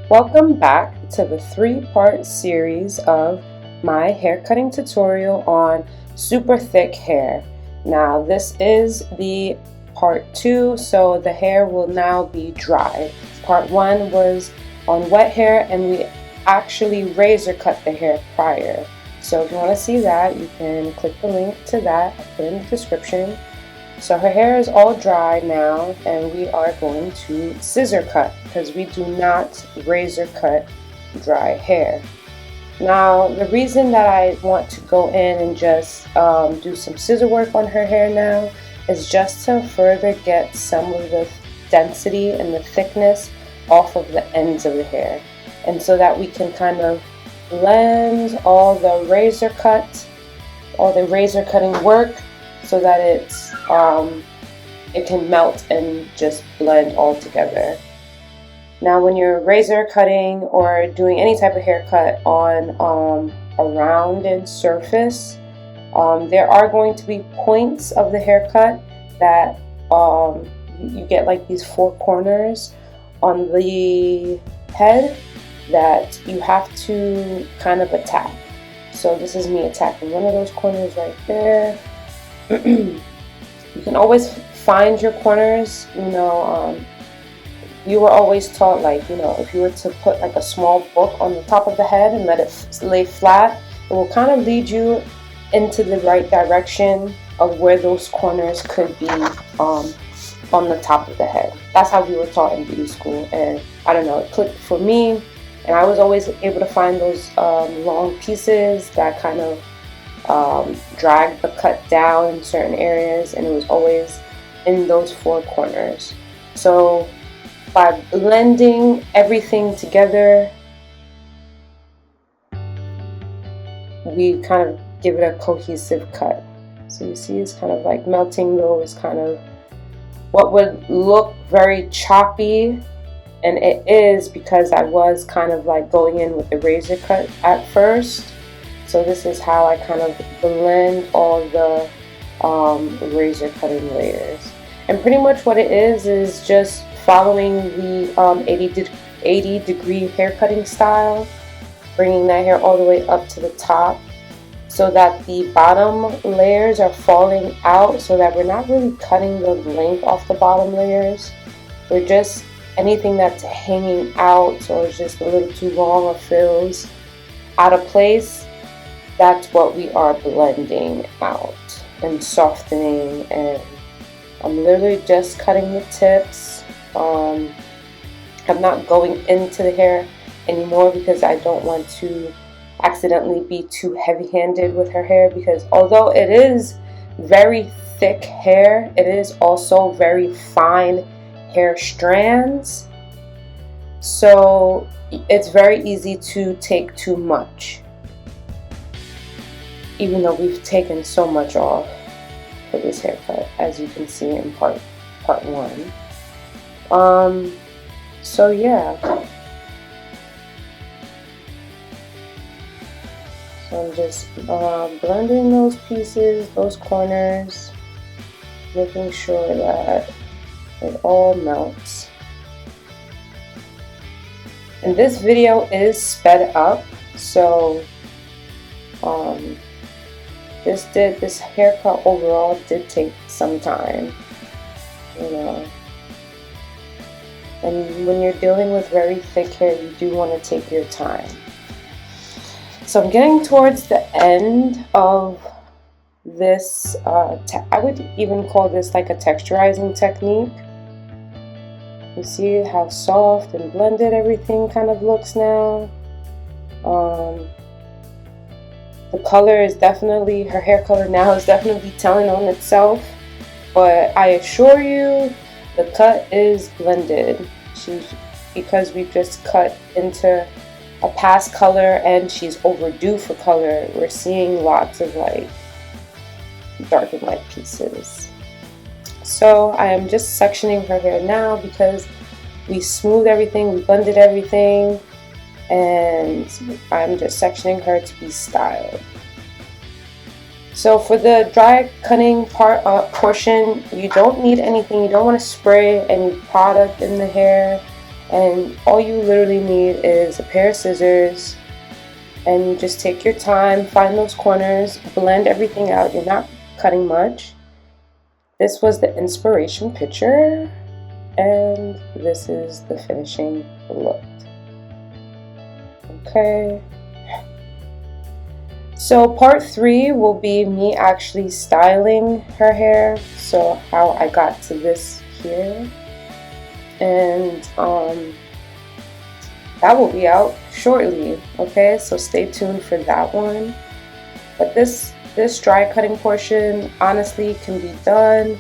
Welcome back to the 3-part series of my hair cutting tutorial on super thick hair. Now this is the part 2, so the hair will now be dry. Part 1 was on wet hair and we actually razor cut the hair prior. So if you want to see that, you can click the link to that. I'll put it in the description. So her hair is all dry now and we are going to scissor cut because we do not razor cut dry hair. Now the reason that I want to go in and just do some scissor work on her hair now is just to further get some of the density and the thickness off of the ends of the hair, and so that we can kind of blend all the razor cutting work so that it can melt and just blend all together. Now when you're razor cutting or doing any type of haircut on a rounded surface, there are going to be points of the haircut that you get like these 4 corners on the head that you have to kind of attack. So this is me attacking one of those corners right there. You can always find your corners, you were always taught, like, if you were to put like a small book on the top of the head and let it lay flat, it will kind of lead you into the right direction of where those corners could be on the top of the head. That's how we were taught in beauty school, and I don't know, it clicked for me, and I was always able to find those long pieces that kind of drag the cut down in certain areas, and it was always in those 4 corners. So by blending everything together, we kind of give it a cohesive cut. So you see it's kind of like melting those kind of what would look very choppy, and it is because I was kind of like going in with the razor cut at first. So this is how I kind of blend all the razor cutting layers. And pretty much what it is just following the 80 degree hair cutting style, bringing that hair all the way up to the top so that the bottom layers are falling out, so that we're not really cutting the length off the bottom layers. We're just anything that's hanging out or is just a little too long or feels out of place. That's what we are blending out and softening, and I'm literally just cutting the tips. I'm not going into the hair anymore because I don't want to accidentally be too heavy-handed with her hair, because although it is very thick hair, it is also very fine hair strands, so it's very easy to take too much, even though we've taken so much off for this haircut, as you can see in part 1. So yeah, so I'm just blending those pieces, those corners, making sure that it all melts. And this video is sped up, so this haircut overall did take some time, and when you're dealing with very thick hair, you do want to take your time. So I'm getting towards the end of this, I would even call this like a texturizing technique. You see how soft and blended everything kind of looks now. The color is definitely, her hair color now is definitely telling on itself, but I assure you the cut is blended. Because we've just cut into a past color and she's overdue for color, we're seeing lots of like dark and light pieces. So I am just sectioning her hair now because we smoothed everything, we blended everything, and I'm just sectioning her to be styled. So for the dry cutting portion, you don't need anything. You don't want to spray any product in the hair. And all you literally need is a pair of scissors, and you just take your time, find those corners, blend everything out. You're not cutting much. This was the inspiration picture, and this is the finishing look. Okay. So part 3 will be me actually styling her hair, so how I got to this here, and that will be out shortly. Okay, so stay tuned for that one. But this dry cutting portion honestly can be done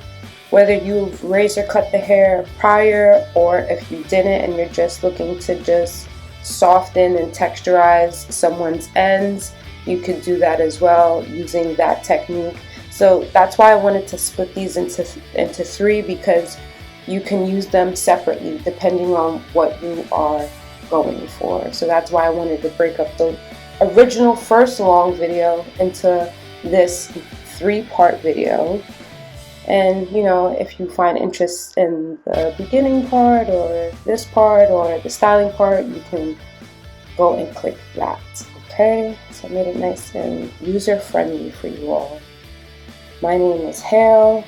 whether you've razor cut the hair prior, or if you didn't and you're just looking to just soften and texturize someone's ends. You could do that as well using that technique. So that's why I wanted to split these into 3, because you can use them separately depending on what you are going for. So that's why I wanted to break up the original first long video into this 3-part video. And you know, if you find interest in the beginning part or this part or the styling part, you can go and click that. Okay, so I made it nice and user friendly for you all. My name is Hail.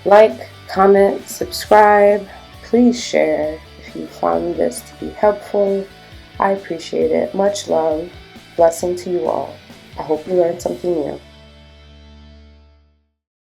Like, comment, subscribe. Please share if you found this to be helpful. I appreciate it. Much love. Blessing to you all. I hope you learned something new.